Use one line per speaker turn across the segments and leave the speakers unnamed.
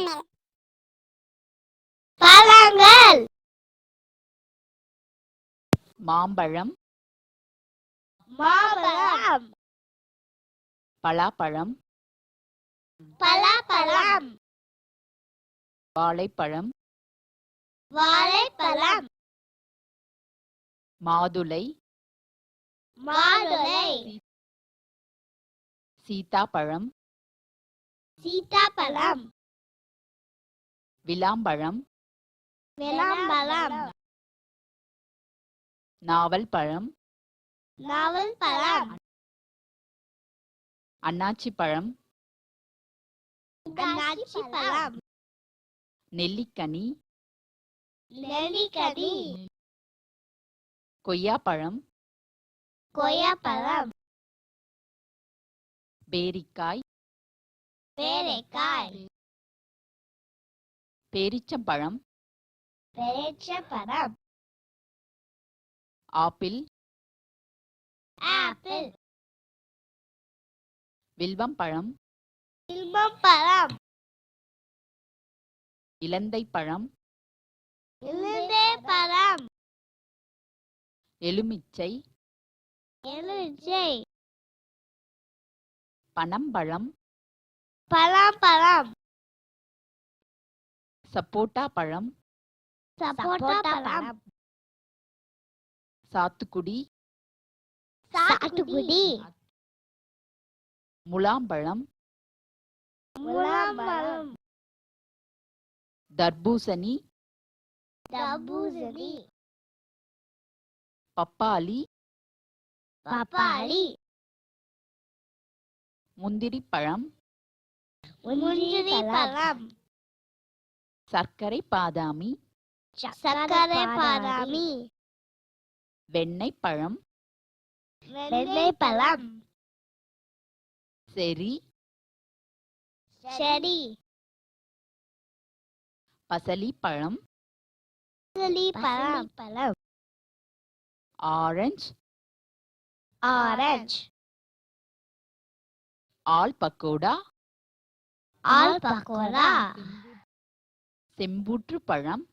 Channel. பழங்கள்.
மாம்பழம்,
மாம்பழம்,
பலாப்பழம்,
பலாப்பழம்,
வாழைப்பழம்,
வாழைப்பழம்,
மாதுளை,
மாதுளை,
சீதாப்பழம்,
சீதாப்பழம்,
விளாம்பழம்,
விளாம்பழம்,
நாவல் பழம்,
நாவல் பழம்,
அன்னாச்சி பழம்,
அன்னாச்சி பழம்,
நெல்லிக்கனி,
நெல்லிக்கனி,
கொய்யாப்பழம்,
கொய்யாப்பழம்,
பேரிக்காய்,
பேரிக்காய்,
பேரிச்சம்பழம்,
பேரிச்சம்பழம்,
ஆப்பிள்,
ஆப்பிள்,
வில்வம்பழம்,
வில்வம்பழம்,
இலந்தைப்பழம்,
இலந்தைப்பழம்,
எலுமிச்சை,
எலுமிச்சை,
பனம்பழம்,
பலாப்பழம்,
சப்போட்டா பழம்,
சப்போட்டா பழம்,
சாத்துக்குடி,
சாத்துக்குடி,
முலாம்பழம்,
முலாம்பழம்,
தர்பூசணி,
தர்பூசணி,
பப்பாளி,
பப்பாளி,
முந்திரிப்பழம்,
முந்திரி பழம்,
சர்க்கரை பாதாமி,
சர்க்கரை பாதாமி,
வெண்ணெய் பழம்,
வெண்ணெய் பழம்,
செரி,
செரி,
பசலி பழம்,
பசலி பழம்,
ஆரஞ்சு,
ஆரஞ்சு,
ஆல் பக்கோடா,
ஆல் பக்கோடா,
செம்பூற்று பழம்,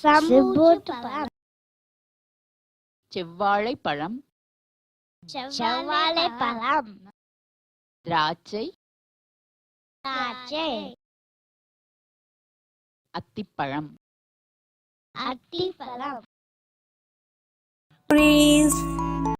செம்பூற்று பழம்,
செவ்வாழை பழம்,
செவ்வாழை பழம்,
திராட்சை,
திராட்சை,
அத்திப்பழம்.
அத்திப்பழம்.
Please